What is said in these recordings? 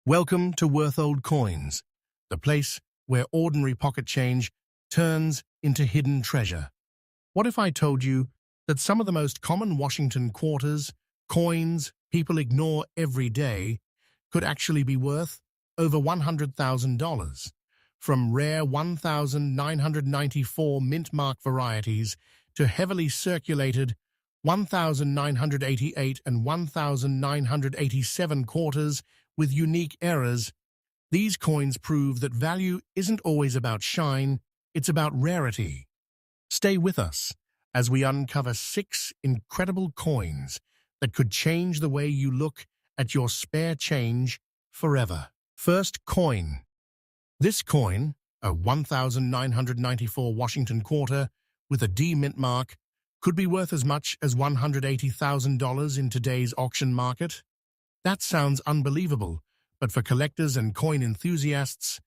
Welcome to Worth Old Coins, the place where ordinary pocket change turns into hidden treasure. What if I told you that some of the most common Washington quarters, coins people ignore every day, could actually be worth over $100,000? From rare 1,994 mint mark varieties to heavily circulated 1,988 and 1,987 quarters with unique errors, these coins prove that value isn't always about shine, it's about rarity. Stay with us as we uncover 6 incredible coins that could change the way you look at your spare change forever. First coin. This coin, a 1,994 Washington quarter with a D mint mark, could be worth as much as $180,000 in today's auction market. That sounds unbelievable, but for collectors and coin enthusiasts,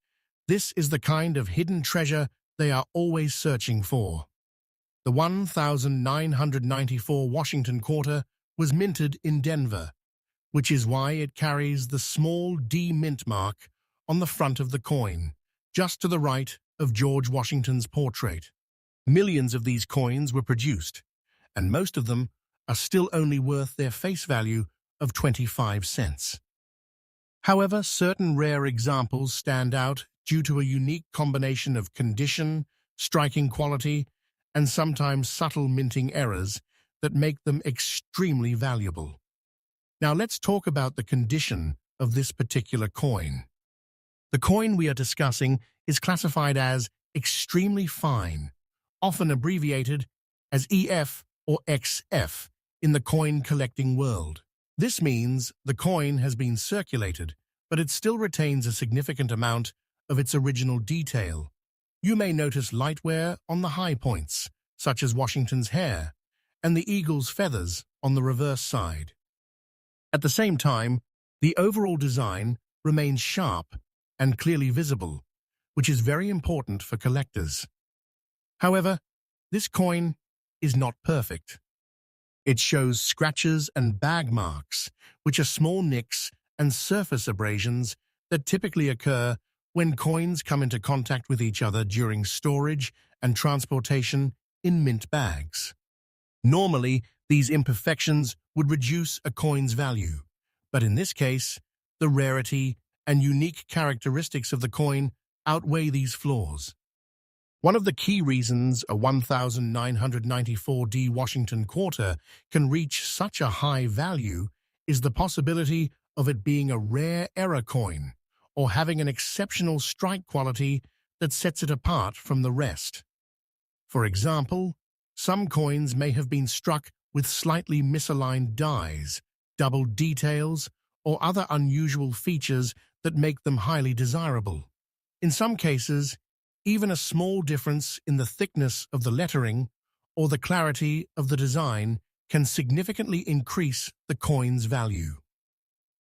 this is the kind of hidden treasure they are always searching for. The 1,994 Washington quarter was minted in Denver, which is why it carries the small D mint mark on the front of the coin, just to the right of George Washington's portrait. Millions of these coins were produced, and most of them are still only worth their face value of 25 cents. However, certain rare examples stand out due to a unique combination of condition, striking quality, and sometimes subtle minting errors that make them extremely valuable. Now let's talk about the condition of this particular coin. The coin we are discussing is classified as extremely fine, often abbreviated as EF or XF in the coin collecting world. This means the coin has been circulated, but it still retains a significant amount of its original detail. You may notice light wear on the high points, such as Washington's hair, and the eagle's feathers on the reverse side. At the same time, the overall design remains sharp and clearly visible, which is very important for collectors. However, this coin is not perfect. It shows scratches and bag marks, which are small nicks and surface abrasions that typically occur when coins come into contact with each other during storage and transportation in mint bags. Normally, these imperfections would reduce a coin's value, but in this case, the rarity and unique characteristics of the coin outweigh these flaws. One of the key reasons a 1,994 D Washington quarter can reach such a high value is the possibility of it being a rare error coin or having an exceptional strike quality that sets it apart from the rest. For example, some coins may have been struck with slightly misaligned dies, double details, or other unusual features that make them highly desirable. In some cases, even a small difference in the thickness of the lettering or the clarity of the design can significantly increase the coin's value.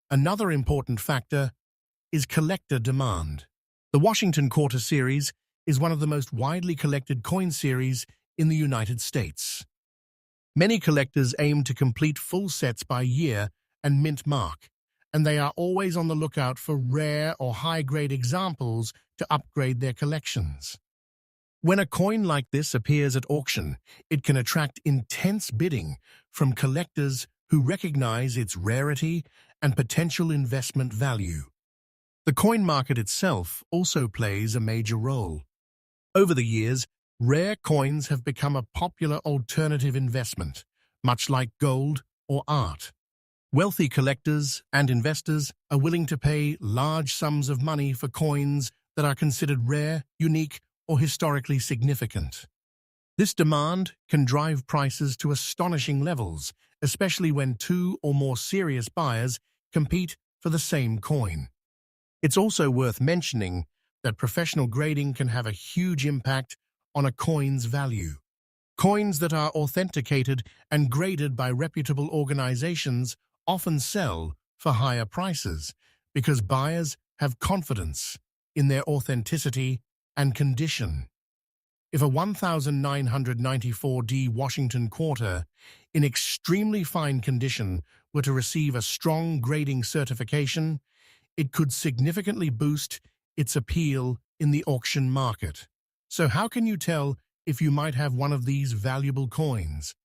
Another important factor is collector demand. The Washington Quarter series is one of the most widely collected coin series in the United States. Many collectors aim to complete full sets by year and mint mark, and they are always on the lookout for rare or high-grade examples to upgrade their collections. When a coin like this appears at auction, it can attract intense bidding from collectors who recognize its rarity and potential investment value. The coin market itself also plays a major role. Over the years, rare coins have become a popular alternative investment, much like gold or art. Wealthy collectors and investors are willing to pay large sums of money for coins that are considered rare, unique, or historically significant. This demand can drive prices to astonishing levels, especially when 2 or more serious buyers compete for the same coin. It's also worth mentioning that professional grading can have a huge impact on a coin's value. Coins that are authenticated and graded by reputable organizations often sell for higher prices because buyers have confidence in their authenticity and condition. If a 1,994 D Washington quarter in extremely fine condition were to receive a strong grading certification, it could significantly boost its appeal in the auction market. So how can you tell if you might have one of these valuable coins?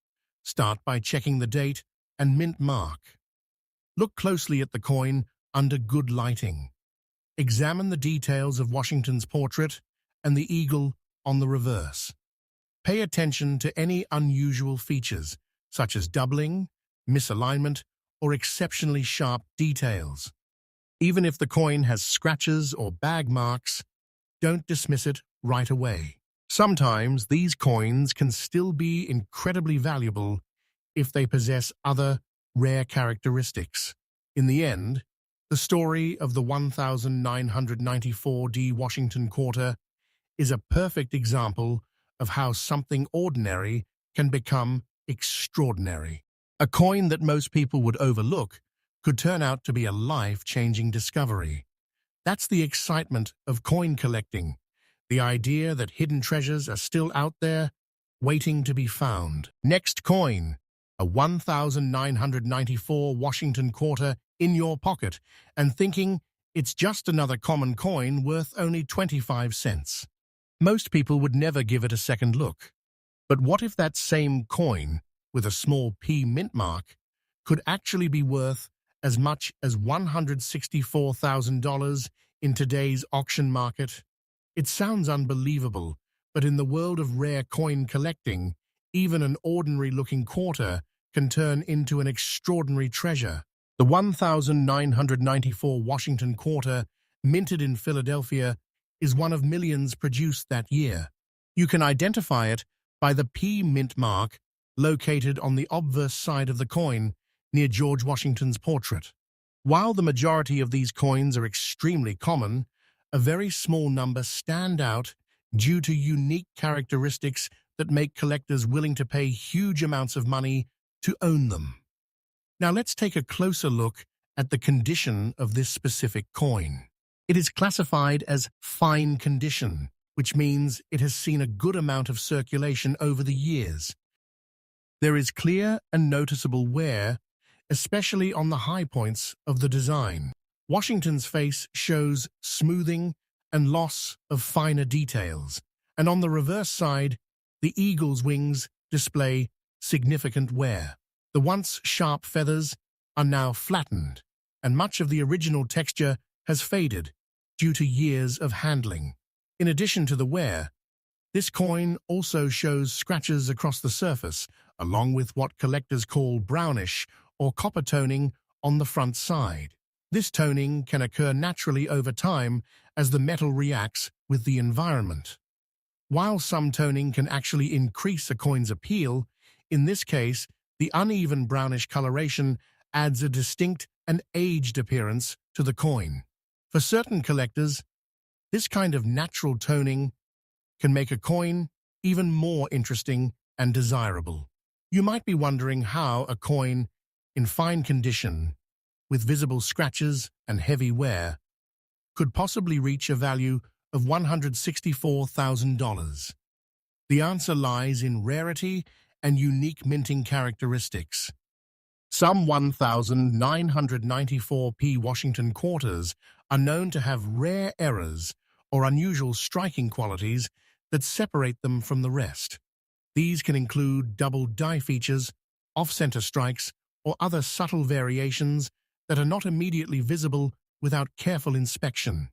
Start by checking the date and mint mark. Look closely at the coin under good lighting. Examine the details of Washington's portrait and the eagle on the reverse. Pay attention to any unusual features, such as doubling, misalignment, or exceptionally sharp details. Even if the coin has scratches or bag marks, don't dismiss it right away. Sometimes these coins can still be incredibly valuable if they possess other rare characteristics. In the end, the story of the 1994 Washington quarter is a perfect example of how something ordinary can become extraordinary. A coin that most people would overlook could turn out to be a life-changing discovery. That's the excitement of coin collecting, the idea that hidden treasures are still out there, waiting to be found. Next coin, a 1994 Washington quarter in your pocket, and thinking it's just another common coin worth only 25 cents. Most people would never give it a second look. But what if that same coin, with a small P mint mark, could actually be worth as much as $164,000 in today's auction market? It sounds unbelievable, but in the world of rare coin collecting, even an ordinary-looking quarter can turn into an extraordinary treasure. The 1994 Washington quarter, minted in Philadelphia, is one of millions produced that year. You can identify it by the P mint mark located on the obverse side of the coin near George Washington's portrait. While the majority of these coins are extremely common, a very small number stand out due to unique characteristics that make collectors willing to pay huge amounts of money to own them. Now let's take a closer look at the condition of this specific coin. It is classified as fine condition, which means it has seen a good amount of circulation over the years. There is clear and noticeable wear, especially on the high points of the design. Washington's face shows smoothing and loss of finer details, and on the reverse side, the eagle's wings display significant wear. The once sharp feathers are now flattened, and much of the original texture has faded due to years of handling. In addition to the wear, this coin also shows scratches across the surface, along with what collectors call brownish or copper toning on the front side. This toning can occur naturally over time as the metal reacts with the environment. While some toning can actually increase a coin's appeal, in this case, the uneven brownish coloration adds a distinct and aged appearance to the coin. For certain collectors, this kind of natural toning can make a coin even more interesting and desirable. You might be wondering how a coin in fine condition, with visible scratches and heavy wear, could possibly reach a value of $164,000. The answer lies in rarity and unique minting characteristics. Some 1994 Washington quarters are known to have rare errors or unusual striking qualities that separate them from the rest. These can include double die features, off-center strikes, or other subtle variations that are not immediately visible without careful inspection.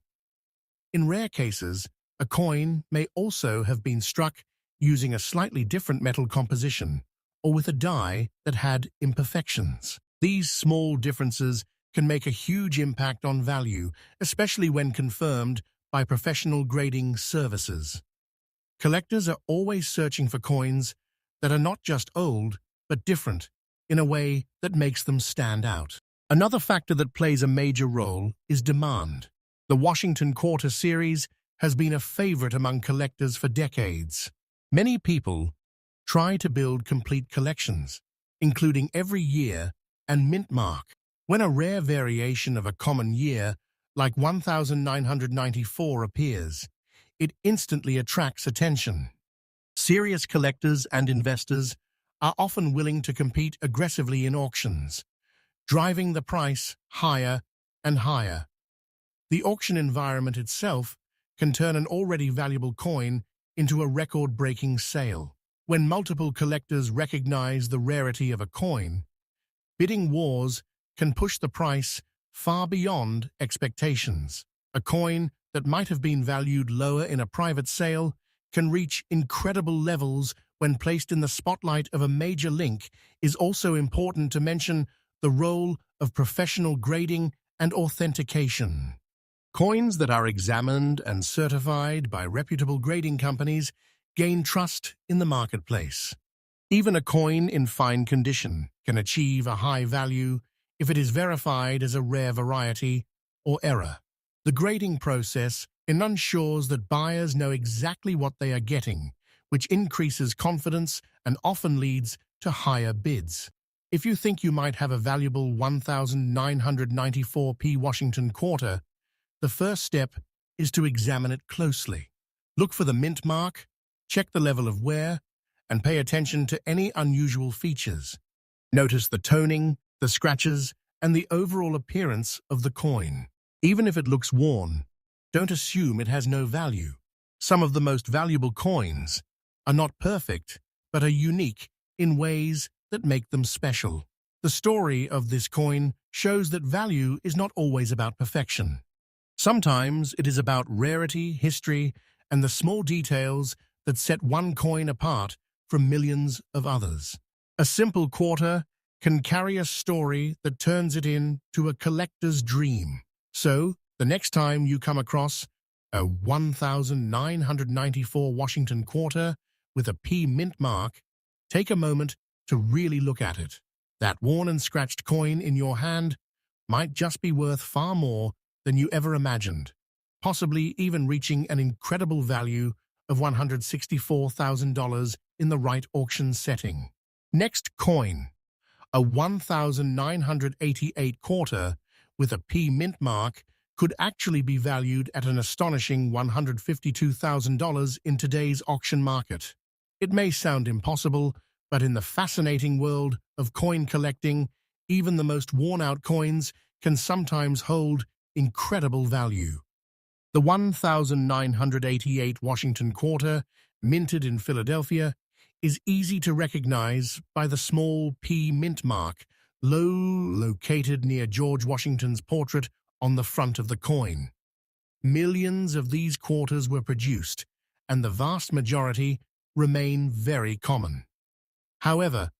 In rare cases, a coin may also have been struck using a slightly different metal composition or with a die that had imperfections. These small differences can make a huge impact on value, especially when confirmed by professional grading services. Collectors are always searching for coins that are not just old, but different, in a way that makes them stand out. Another factor that plays a major role is demand. The Washington Quarter series has been a favorite among collectors for decades. Many people try to build complete collections, including every year and mint mark. When a rare variation of a common year, like 1994, appears, it instantly attracts attention. Serious collectors and investors are often willing to compete aggressively in auctions, driving the price higher and higher. The auction environment itself can turn an already valuable coin into a record-breaking sale. When multiple collectors recognize the rarity of a coin, bidding wars can push the price far beyond expectations. A coin that might have been valued lower in a private sale can reach incredible levels when placed in the spotlight of a major link. Is also important to mention the role of professional grading and authentication. Coins that are examined and certified by reputable grading companies gain trust in the marketplace. Even a coin in fine condition can achieve a high value if it is verified as a rare variety or error. The grading process ensures that buyers know exactly what they are getting, which increases confidence and often leads to higher bids. If you think you might have a valuable 1994p Washington quarter, the first step is to examine it closely. Look for the mint mark, check the level of wear, and pay attention to any unusual features. Notice the toning, the scratches, and the overall appearance of the coin. Even if it looks worn, don't assume it has no value. Some of the most valuable coins are not perfect, but are unique in ways that make them special. The story of this coin shows that value is not always about perfection. Sometimes it is about rarity, history, and the small details that set one coin apart from millions of others. A simple quarter can carry a story that turns it into a collector's dream. So, the next time you come across a 1994 Washington quarter with a P mint mark, take a moment to really look at it. That worn and scratched coin in your hand might just be worth far more than you ever imagined, possibly even reaching an incredible value of $164,000 in the right auction setting. Next coin, a 1988 quarter with a P mint mark could actually be valued at an astonishing $152,000 in today's auction market. It may sound impossible, but in the fascinating world of coin collecting, even the most worn-out coins can sometimes hold incredible value. The 1988 Washington quarter, minted in Philadelphia, is easy to recognize by the small P mint mark, located near George Washington's portrait on the front of the coin. Millions of these quarters were produced, and the vast majority remain very common. However,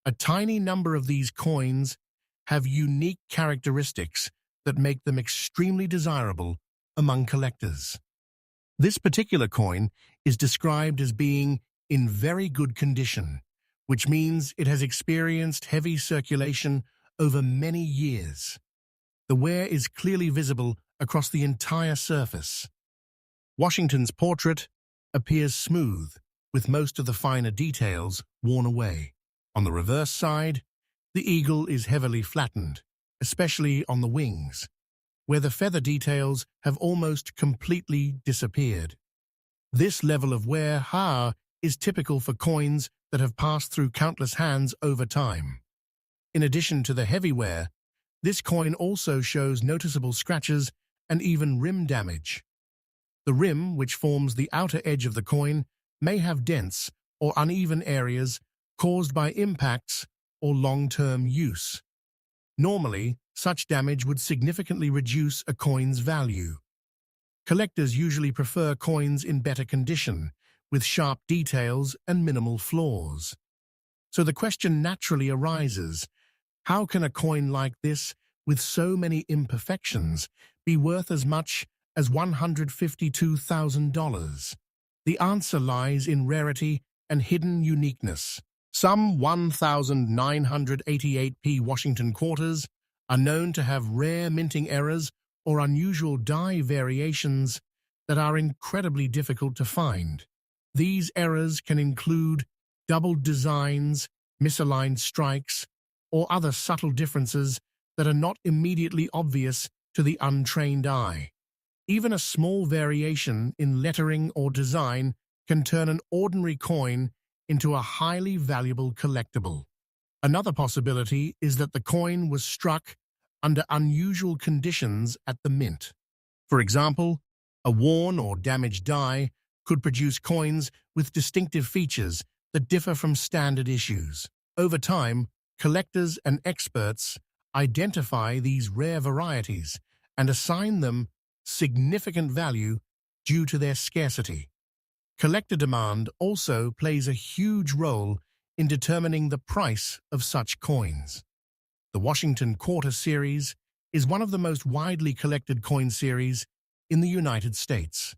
a tiny number of these coins have unique characteristics that make them extremely desirable among collectors. This particular coin is described as being in very good condition, which means it has experienced heavy circulation over many years. The wear is clearly visible across the entire surface. Washington's portrait appears smooth, with most of the finer details worn away. On the reverse side, the eagle is heavily flattened, especially on the wings, where the feather details have almost completely disappeared. This level of wear is typical for coins that have passed through countless hands over time. In addition to the heavy wear, this coin also shows noticeable scratches and even rim damage. The rim, which forms the outer edge of the coin, may have dents or uneven areas caused by impacts or long-term use. Normally, such damage would significantly reduce a coin's value. Collectors usually prefer coins in better condition, with sharp details and minimal flaws. So the question naturally arises, how can a coin like this, with so many imperfections, be worth as much as $152,000? The answer lies in rarity and hidden uniqueness. Some 1988p Washington quarters are known to have rare minting errors or unusual die variations that are incredibly difficult to find. These errors can include doubled designs, misaligned strikes, or other subtle differences that are not immediately obvious to the untrained eye. Even a small variation in lettering or design can turn an ordinary coin into a highly valuable collectible. Another possibility is that the coin was struck under unusual conditions at the mint. For example, a worn or damaged die could produce coins with distinctive features that differ from standard issues. Over time, collectors and experts identify these rare varieties and assign them significant value due to their scarcity. Collector demand also plays a huge role in determining the price of such coins. The Washington Quarter Series is one of the most widely collected coin series in the United States.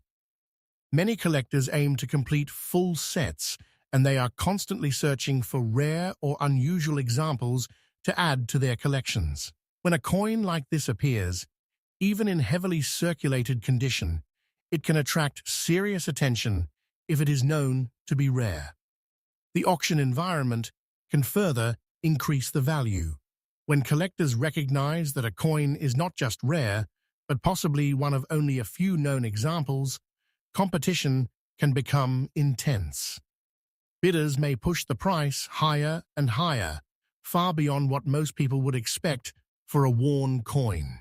Many collectors aim to complete full sets, and they are constantly searching for rare or unusual examples to add to their collections. When a coin like this appears, even in heavily circulated condition, it can attract serious attention if it is known to be rare. The auction environment can further increase the value. When collectors recognize that a coin is not just rare, but possibly one of only a few known examples, competition can become intense. Bidders may push the price higher and higher, far beyond what most people would expect for a worn coin.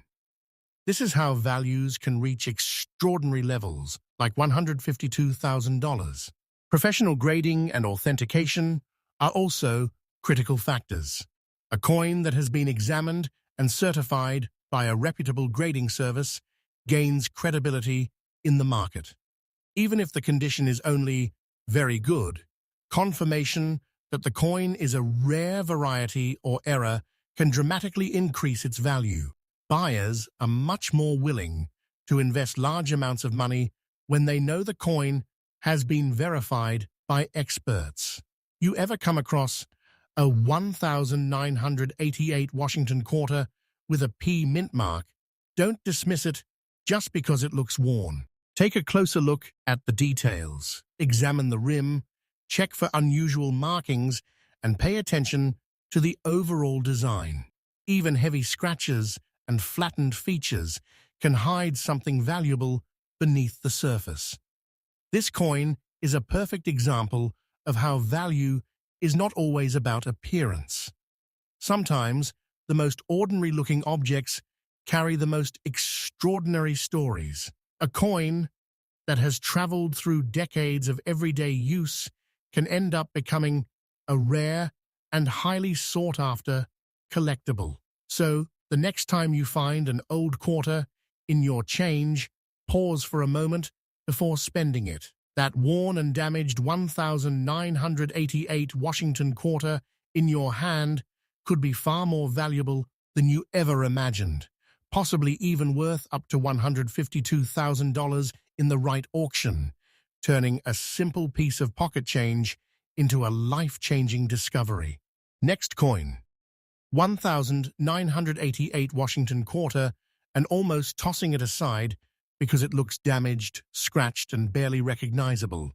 This is how values can reach extraordinary levels, like $152,000. Professional grading and authentication are also critical factors. A coin that has been examined and certified by a reputable grading service gains credibility in the market. Even if the condition is only very good, confirmation that the coin is a rare variety or error can dramatically increase its value. Buyers are much more willing to invest large amounts of money when they know the coin has been verified by experts. You ever come across a 1988 Washington Quarter with a P mint mark? Don't dismiss it just because it looks worn. Take a closer look at the details. Examine the rim, check for unusual markings, and pay attention to the overall design. Even heavy scratches and flattened features can hide something valuable beneath the surface. This coin is a perfect example of how value is not always about appearance. Sometimes, the most ordinary-looking objects carry the most extraordinary stories. A coin that has traveled through decades of everyday use can end up becoming a rare and highly sought-after collectible. So, the next time you find an old quarter in your change, pause for a moment before spending it. That worn and damaged 1988 Washington Quarter in your hand could be far more valuable than you ever imagined, possibly even worth up to $152,000 in the right auction, turning a simple piece of pocket change into a life-changing discovery. Next coin, 1988 Washington Quarter, and almost tossing it aside because it looks damaged, scratched, and barely recognizable.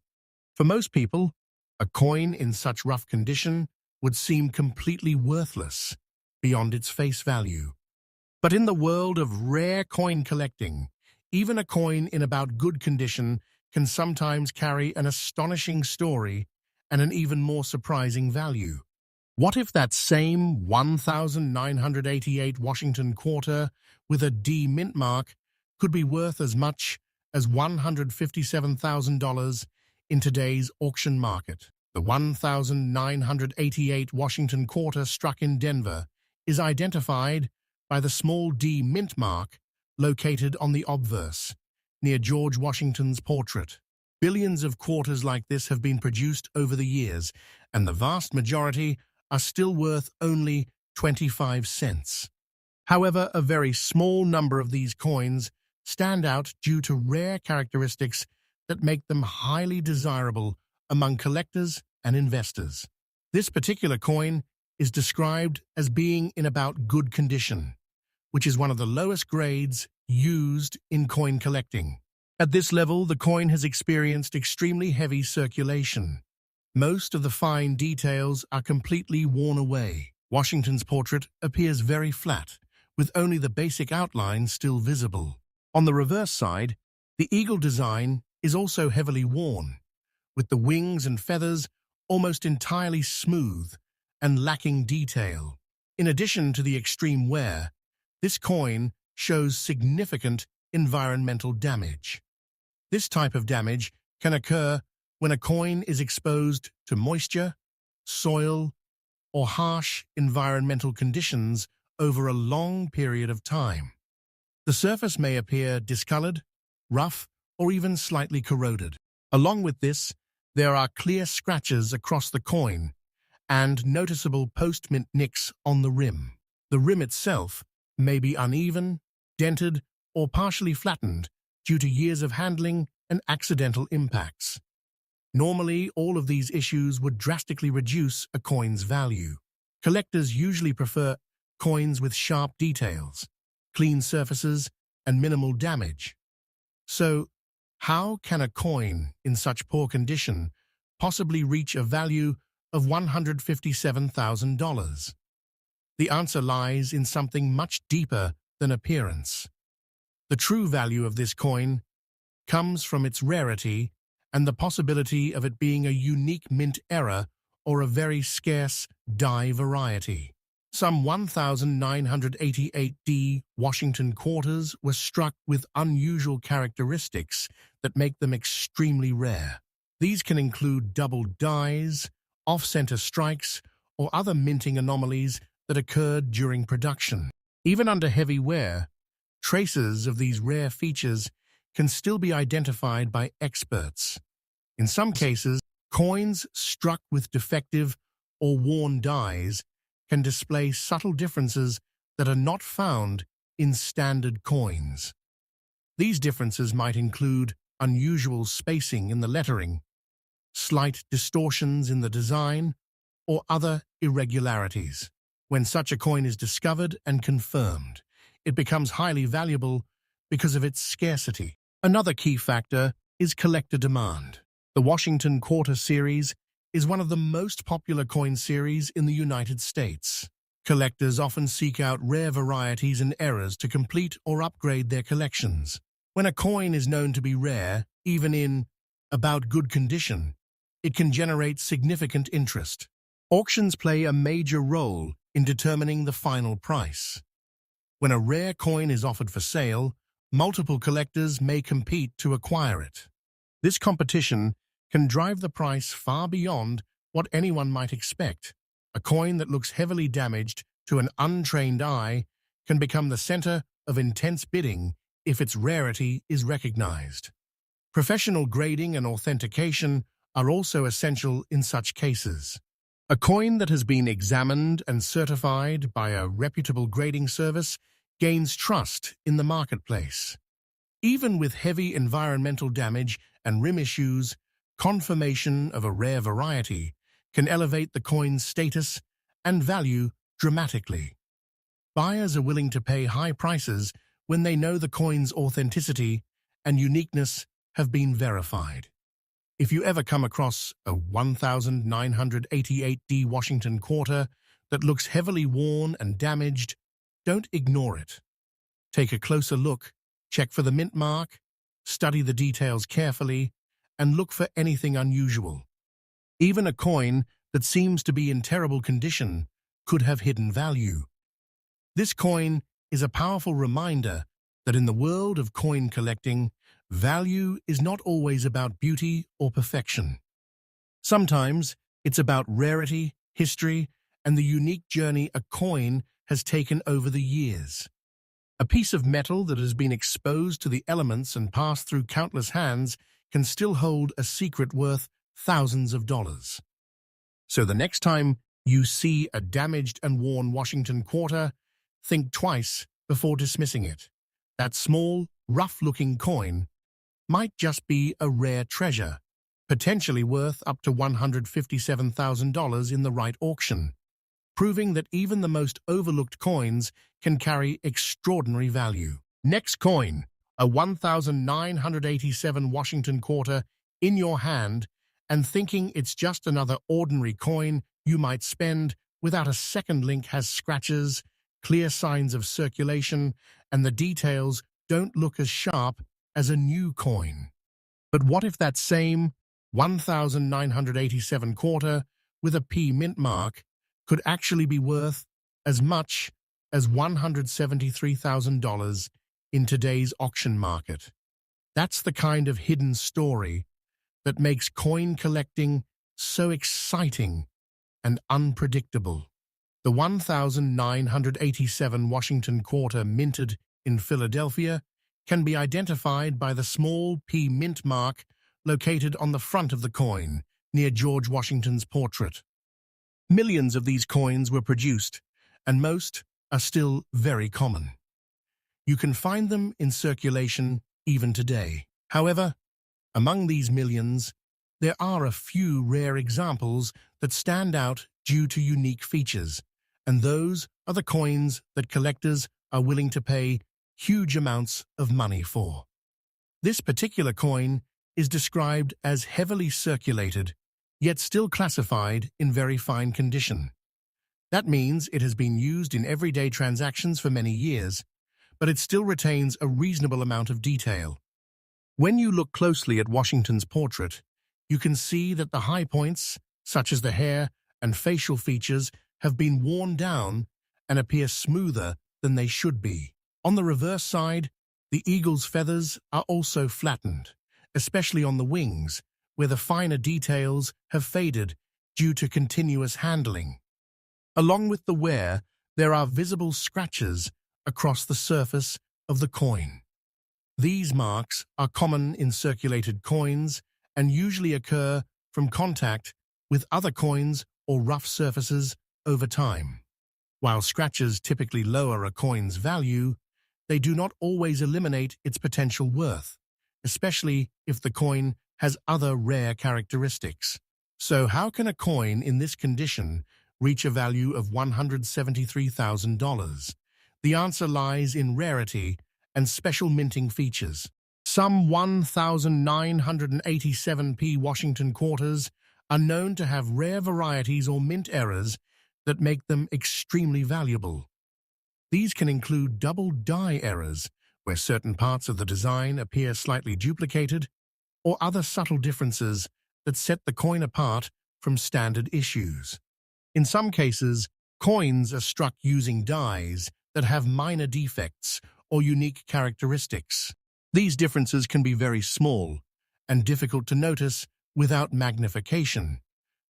For most people, a coin in such rough condition would seem completely worthless beyond its face value. But in the world of rare coin collecting, even a coin in about good condition can sometimes carry an astonishing story and an even more surprising value. What if that same 1988 Washington Quarter with a D mint mark could be worth as much as $157,000 in today's auction market? The 1988 Washington Quarter struck in Denver is identified by the small D mint mark located on the obverse, near George Washington's portrait. Billions of quarters like this have been produced over the years, and the vast majority are still worth only 25 cents. However, a very small number of these coins stand out due to rare characteristics that make them highly desirable among collectors and investors. This particular coin is described as being in about good condition, which is one of the lowest grades used in coin collecting. At this level, the coin has experienced extremely heavy circulation. Most of the fine details are completely worn away. Washington's portrait appears very flat, with only the basic outline still visible. On the reverse side, the eagle design is also heavily worn, with the wings and feathers almost entirely smooth and lacking detail. In addition to the extreme wear, this coin shows significant environmental damage. This type of damage can occur when a coin is exposed to moisture, soil, or harsh environmental conditions over a long period of time. The surface may appear discolored, rough, or even slightly corroded. Along with this, there are clear scratches across the coin and noticeable post-mint nicks on the rim. The rim itself may be uneven, dented, or partially flattened due to years of handling and accidental impacts. Normally, all of these issues would drastically reduce a coin's value. Collectors usually prefer coins with sharp details, clean surfaces, and minimal damage. So, how can a coin in such poor condition possibly reach a value of $157,000? The answer lies in something much deeper than appearance. The true value of this coin comes from its rarity and the possibility of it being a unique mint error or a very scarce die variety. Some 1,988D Washington quarters were struck with unusual characteristics that make them extremely rare. These can include double dies, off-center strikes, or other minting anomalies that occurred during production. Even under heavy wear, traces of these rare features can still be identified by experts. In some cases, coins struck with defective or worn dies can display subtle differences that are not found in standard coins. These differences might include unusual spacing in the lettering, slight distortions in the design, or other irregularities. When such a coin is discovered and confirmed, it becomes highly valuable because of its scarcity. Another key factor is collector demand. The Washington Quarter series is one of the most popular coin series in the United States. Collectors often seek out rare varieties and errors to complete or upgrade their collections. When a coin is known to be rare, even in about good condition, it can generate significant interest. Auctions play a major role in determining the final price. When a rare coin is offered for sale, multiple collectors may compete to acquire it. This competition can drive the price far beyond what anyone might expect. A coin that looks heavily damaged to an untrained eye can become the center of intense bidding if its rarity is recognized. Professional grading and authentication are also essential in such cases. A coin that has been examined and certified by a reputable grading service gains trust in the marketplace. Even with heavy environmental damage and rim issues, confirmation of a rare variety can elevate the coin's status and value dramatically. Buyers are willing to pay high prices when they know the coin's authenticity and uniqueness have been verified. If you ever come across a 1,988D Washington Quarter that looks heavily worn and damaged, don't ignore it. Take a closer look, check for the mint mark, study the details carefully, and look for anything unusual. Even a coin that seems to be in terrible condition could have hidden value. This coin is a powerful reminder that in the world of coin collecting, value is not always about beauty or perfection. Sometimes it's about rarity, history, and the unique journey a coin has taken over the years. A piece of metal that has been exposed to the elements and passed through countless hands can still hold a secret worth thousands of dollars. So the next time you see a damaged and worn Washington Quarter, think twice before dismissing it. That small, rough-looking coin might just be a rare treasure, potentially worth up to $157,000 in the right auction, proving that even the most overlooked coins can carry extraordinary value. Next coin, a 1,987 Washington Quarter in your hand and thinking it's just another ordinary coin you might spend without a second link has scratches, clear signs of circulation, and the details don't look as sharp as a new coin. But what if that same 1,987 Quarter with a P mint mark could actually be worth as much as $173,000 in today's auction market. That's the kind of hidden story that makes coin collecting so exciting and unpredictable. The 1987 Washington quarter minted in Philadelphia can be identified by the small P mint mark located on the front of the coin, near George Washington's portrait. Millions of these coins were produced, and most are still very common. You can find them in circulation even today. However, among these millions, there are a few rare examples that stand out due to unique features, and those are the coins that collectors are willing to pay huge amounts of money for. This particular coin is described as heavily circulated, yet still classified in very fine condition. That means it has been used in everyday transactions for many years, but it still retains a reasonable amount of detail. When you look closely at Washington's portrait, you can see that the high points, such as the hair and facial features, have been worn down and appear smoother than they should be. On the reverse side, the eagle's feathers are also flattened, especially on the wings, where the finer details have faded due to continuous handling. Along with the wear, there are visible scratches across the surface of the coin. These marks are common in circulated coins and usually occur from contact with other coins or rough surfaces over time. While scratches typically lower a coin's value, they do not always eliminate its potential worth, especially if the coin has other rare characteristics. So how can a coin in this condition reach a value of $173,000? The answer lies in rarity and special minting features. Some 1,987p Washington quarters are known to have rare varieties or mint errors that make them extremely valuable. These can include double die errors, where certain parts of the design appear slightly duplicated, or other subtle differences that set the coin apart from standard issues. In some cases, coins are struck using dies that have minor defects or unique characteristics. These differences can be very small and difficult to notice without magnification,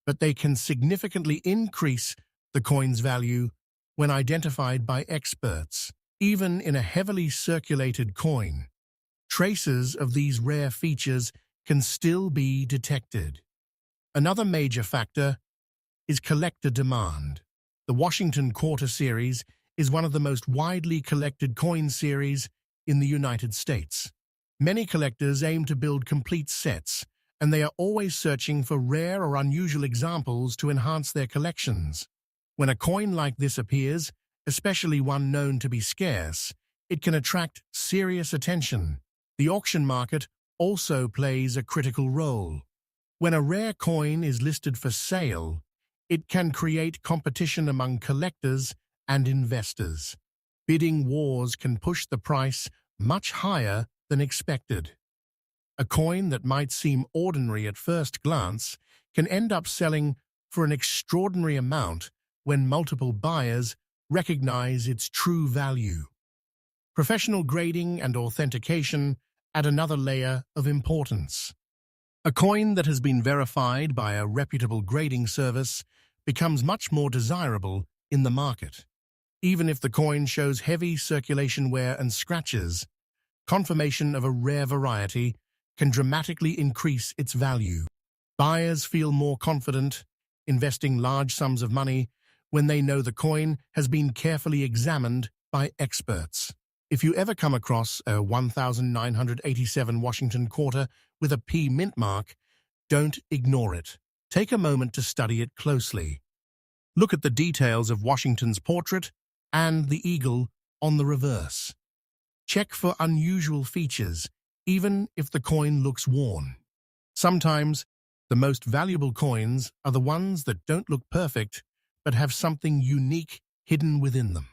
but they can significantly increase the coin's value when identified by experts. Even in a heavily circulated coin, traces of these rare features can still be detected. Another major factor is collector demand. The Washington Quarter Series is one of the most widely collected coin series in the United States. Many collectors aim to build complete sets, and they are always searching for rare or unusual examples to enhance their collections. When a coin like this appears, especially one known to be scarce, it can attract serious attention. The auction market also plays a critical role. When a rare coin is listed for sale, it can create competition among collectors and investors. Bidding wars can push the price much higher than expected. A coin that might seem ordinary at first glance can end up selling for an extraordinary amount when multiple buyers recognize its true value. Professional grading and authentication add another layer of importance. A coin that has been verified by a reputable grading service becomes much more desirable in the market. Even if the coin shows heavy circulation wear and scratches, confirmation of a rare variety can dramatically increase its value. Buyers feel more confident investing large sums of money when they know the coin has been carefully examined by experts. If you ever come across a 1987 Washington quarter with a P mint mark, don't ignore it. Take a moment to study it closely. Look at the details of Washington's portrait and the eagle on the reverse. Check for unusual features, even if the coin looks worn. Sometimes, the most valuable coins are the ones that don't look perfect but have something unique hidden within them.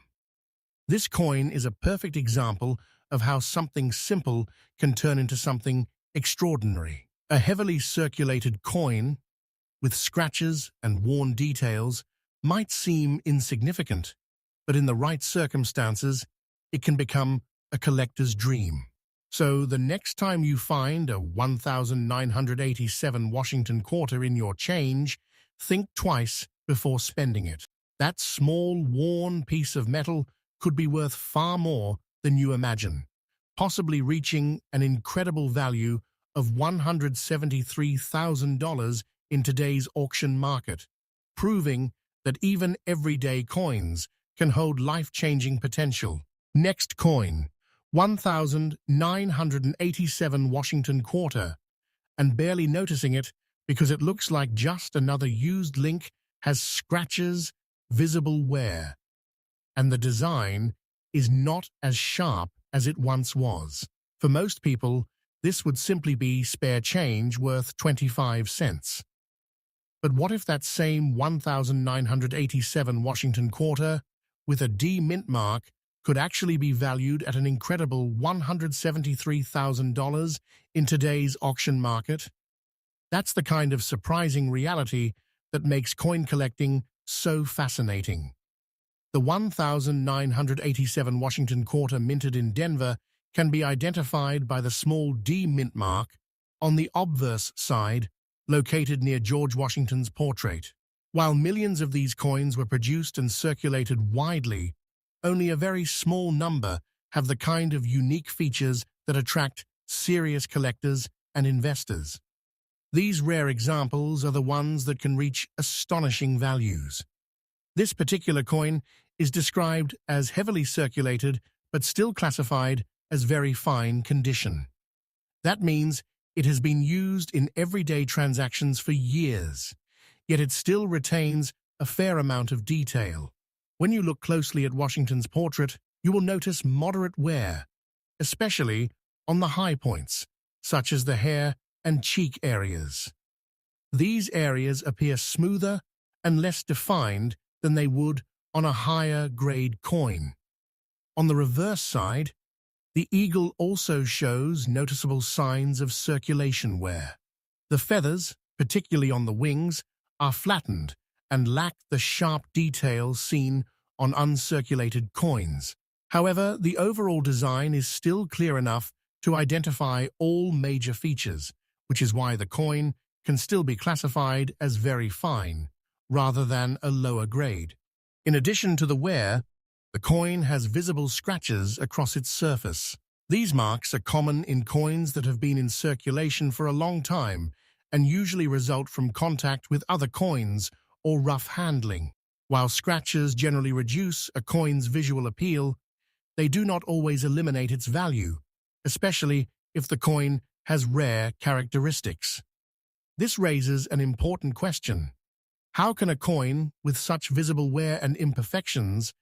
This coin is a perfect example of how something simple can turn into something extraordinary. A heavily circulated coin with scratches and worn details might seem insignificant, but in the right circumstances, it can become a collector's dream. So the next time you find a 1987 Washington quarter in your change, think twice before spending it. That small, worn piece of metal could be worth far more than you imagine, possibly reaching an incredible value of $173,000 in today's auction market, proving that even everyday coins can hold life-changing potential. Next coin, 1987 Washington quarter, and barely noticing it because it looks like just another used link, has scratches, visible wear, and the design is not as sharp as it once was. For most people, this would simply be spare change worth 25 cents. But what if that same 1987 Washington quarter, with a D mint mark, could actually be valued at an incredible $173,000 in today's auction market? That's the kind of surprising reality that makes coin collecting so fascinating. The 1987 Washington quarter minted in Denver can be identified by the small D mint mark on the obverse side, located near George Washington's portrait. While millions of these coins were produced and circulated widely, only a very small number have the kind of unique features that attract serious collectors and investors. These rare examples are the ones that can reach astonishing values. This particular coin is described as heavily circulated but still classified as very fine condition. That means it has been used in everyday transactions for years, yet it still retains a fair amount of detail. When you look closely at Washington's portrait, you will notice moderate wear, especially on the high points, such as the hair and cheek areas. These areas appear smoother and less defined than they would on a higher-grade coin. On the reverse side, the eagle also shows noticeable signs of circulation wear. The feathers, particularly on the wings, are flattened and lack the sharp detail seen on uncirculated coins. However, the overall design is still clear enough to identify all major features, which is why the coin can still be classified as very fine, rather than a lower grade. In addition to the wear, the coin has visible scratches across its surface. These marks are common in coins that have been in circulation for a long time and usually result from contact with other coins or rough handling. While scratches generally reduce a coin's visual appeal, they do not always eliminate its value, especially if the coin has rare characteristics. This raises an important question. How can a coin with such visible wear and imperfections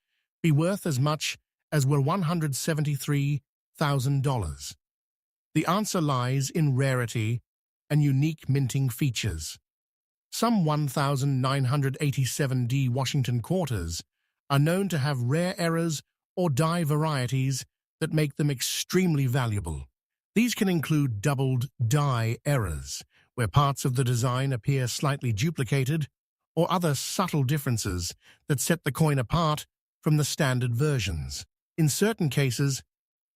be worth as much as were $173,000? The answer lies in rarity and unique minting features. Some 1987D Washington quarters are known to have rare errors or die varieties that make them extremely valuable. These can include doubled die errors, where parts of the design appear slightly duplicated, or other subtle differences that set the coin apart from the standard versions. In certain cases,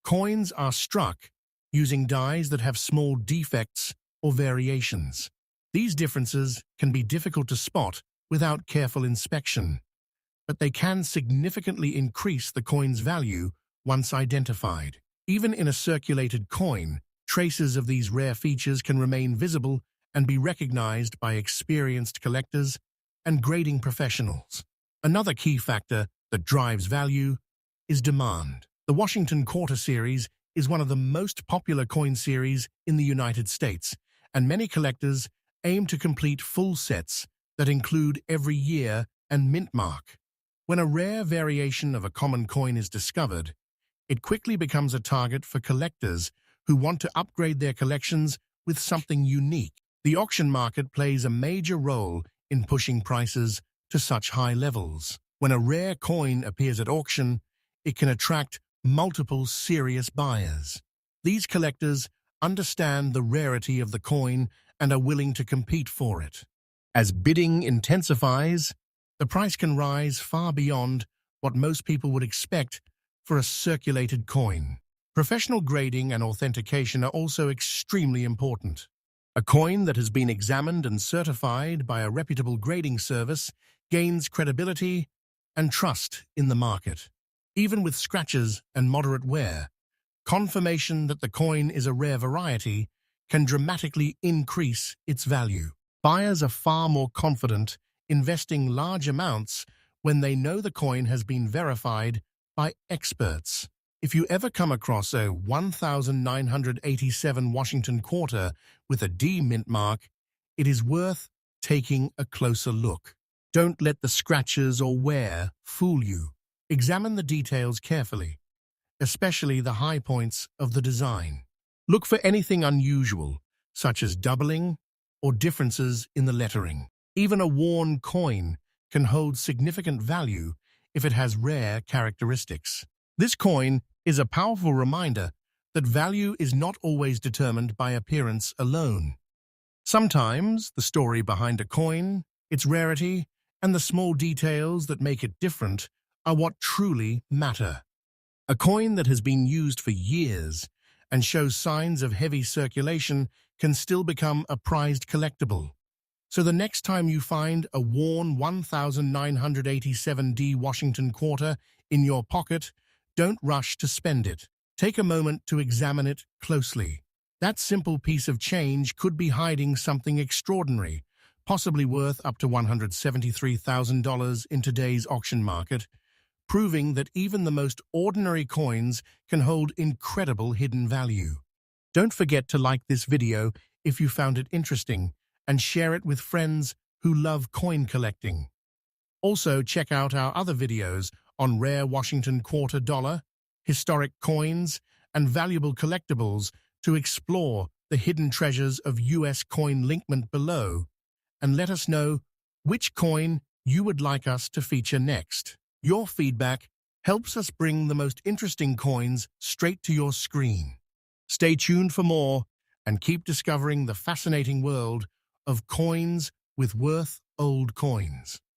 coins are struck using dies that have small defects or variations. These differences can be difficult to spot without careful inspection, but they can significantly increase the coin's value once identified. Even in a circulated coin, traces of these rare features can remain visible and be recognized by experienced collectors and grading professionals. Another key factor that drives value is demand. The Washington Quarter Series is one of the most popular coin series in the United States, and many collectors aim to complete full sets that include every year and mint mark. When a rare variation of a common coin is discovered, it quickly becomes a target for collectors who want to upgrade their collections with something unique. The auction market plays a major role in pushing prices to such high levels. When a rare coin appears at auction, it can attract multiple serious buyers. These collectors understand the rarity of the coin and are willing to compete for it. As bidding intensifies, the price can rise far beyond what most people would expect for a circulated coin. Professional grading and authentication are also extremely important. A coin that has been examined and certified by a reputable grading service gains credibility and trust in the market. Even with scratches and moderate wear, confirmation that the coin is a rare variety can dramatically increase its value. Buyers are far more confident investing large amounts when they know the coin has been verified by experts. If you ever come across a 1987 Washington quarter with a D mint mark, it is worth taking a closer look. Don't let the scratches or wear fool you. Examine the details carefully, especially the high points of the design. Look for anything unusual, such as doubling or differences in the lettering. Even a worn coin can hold significant value if it has rare characteristics. This coin is a powerful reminder that value is not always determined by appearance alone. Sometimes the story behind a coin, its rarity, and the small details that make it different are what truly matter. A coin that has been used for years and shows signs of heavy circulation can still become a prized collectible. So the next time you find a worn 1987D Washington quarter in your pocket, don't rush to spend it. Take a moment to examine it closely. That simple piece of change could be hiding something extraordinary, possibly worth up to $173,000 in today's auction market, proving that even the most ordinary coins can hold incredible hidden value. Don't forget to like this video if you found it interesting and share it with friends who love coin collecting. Also, check out our other videos on rare Washington quarter dollar, historic coins, and valuable collectibles to explore the hidden treasures of U.S. coin linkment below, and let us know which coin you would like us to feature next. Your feedback helps us bring the most interesting coins straight to your screen. Stay tuned for more and keep discovering the fascinating world of coins with worth old coins.